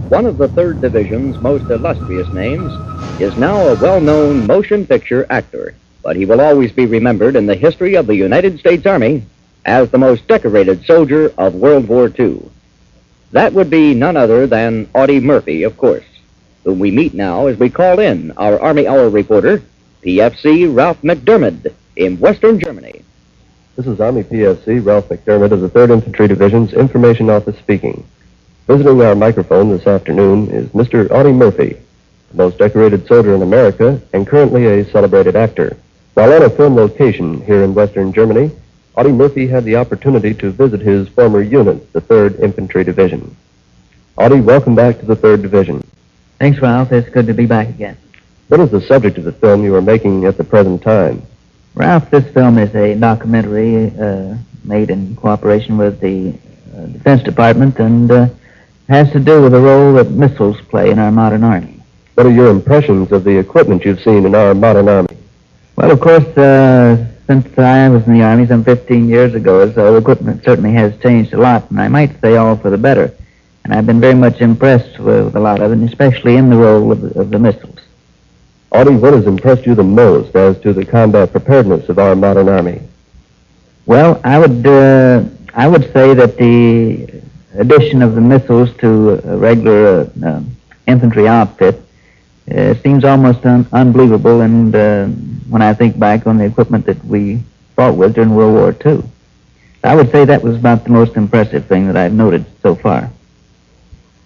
One of the 3rd Division's most illustrious names is now a well-known motion picture actor, but he will always be remembered in the history of the United States Army as the most decorated soldier of World War II. That would be none other than Audie Murphy, of course, whom we meet now as we call in our Army Hour reporter, PFC Ralph McDermott, in Western Germany. This is Army PFC Ralph McDermott of the 3rd Infantry Division's Information Office speaking. Visiting our microphone this afternoon is Mr. Audie Murphy, the most decorated soldier in America and currently a celebrated actor. While on a film location here in Western Germany, Audie Murphy had the opportunity to visit his former unit, the 3rd Infantry Division. Audie, welcome back to the 3rd Division. Thanks, Ralph. It's good to be back again. What is the subject of the film you are making at the present time? Ralph, this film is a documentary made in cooperation with the Defense Department and has to do with the role that missiles play in our modern Army. What are your impressions of the equipment you've seen in our modern Army? Well, of course, since I was in the Army some 15 years ago, so equipment certainly has changed a lot, and I might say all for the better. And I've been very much impressed with a lot of it, especially in the role of the missiles. Audie, what has impressed you the most as to the combat preparedness of our modern Army? Well, I would say that the addition of the missiles to a regular infantry outfit seems almost unbelievable, and when I think back on the equipment that we fought with during World War II, I would say that was about the most impressive thing that I've noted so far.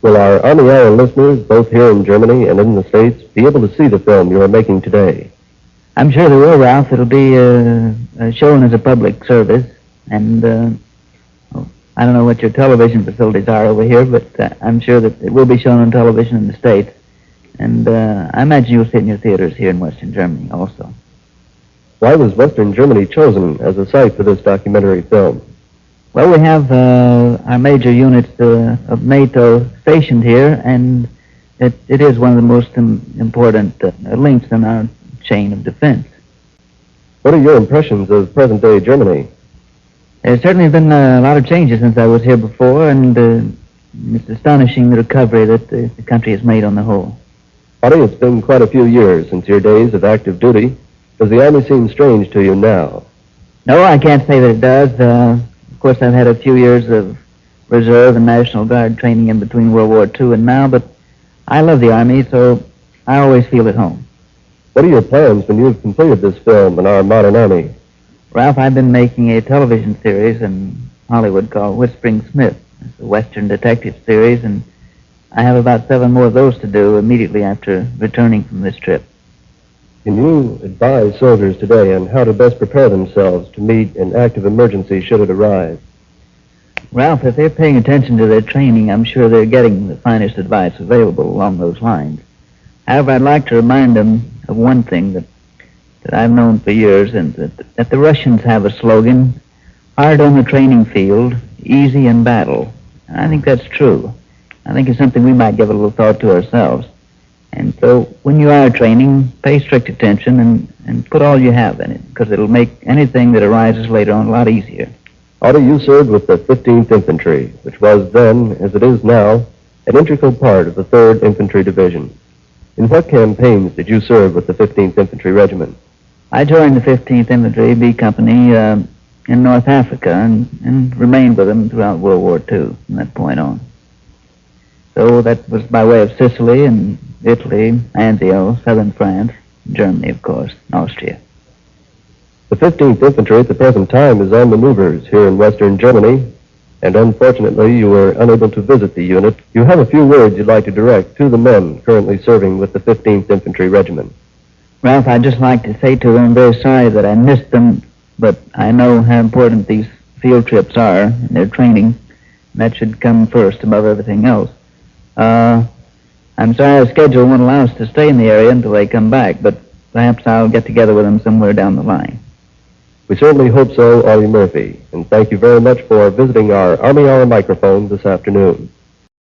Will our Army Hour listeners, both here in Germany and in the States, be able to see the film you are making today? I'm sure they will, Ralph. It'll be shown as a public service, and I don't know what your television facilities are over here, but I'm sure that it will be shown on television in the States. And I imagine you'll see it in your theaters here in Western Germany also. Why was Western Germany chosen as a site for this documentary film? Well, we have our major units of NATO stationed here, and it is one of the most important links in our chain of defense. What are your impressions of present-day Germany? There's certainly been a lot of changes since I was here before, and it's astonishing the recovery that the country has made on the whole. Audie, it's been quite a few years since your days of active duty. Does the Army seem strange to you now? No, I can't say that it does. Of course, I've had a few years of Reserve and National Guard training in between World War II and now, but I love the Army, so I always feel at home. What are your plans when you've completed this film in our modern Army? Ralph, I've been making a television series in Hollywood called Whispering Smith. It's a Western detective series, and I have about 7 more of those to do immediately after returning from this trip. Can you advise soldiers today on how to best prepare themselves to meet an active emergency should it arise? Ralph, if they're paying attention to their training, I'm sure they're getting the finest advice available along those lines. However, I'd like to remind them of one thing that I've known for years, and that the Russians have a slogan, hard on the training field, easy in battle. And I think that's true. I think it's something we might give a little thought to ourselves. And so when you are training, pay strict attention and put all you have in it, because it'll make anything that arises later on a lot easier. Audie, you served with the 15th Infantry, which was then, as it is now, an integral part of the 3rd Infantry Division. In what campaigns did you serve with the 15th Infantry Regiment? I joined the 15th Infantry B Company in North Africa and remained with them throughout World War II from that point on. So that was by way of Sicily and Italy, Anzio, southern France, Germany, of course, and Austria. The 15th Infantry at the present time is on maneuvers here in Western Germany, and unfortunately you were unable to visit the unit. You have a few words you'd like to direct to the men currently serving with the 15th Infantry Regiment. Ralph, I'd just like to say to them, I'm very sorry that I missed them, but I know how important these field trips are in their training. That should come first above everything else. I'm sorry our schedule won't allow us to stay in the area until they come back, but perhaps I'll get together with them somewhere down the line. We certainly hope so, Audie Murphy, and thank you very much for visiting our Army Hour microphone this afternoon.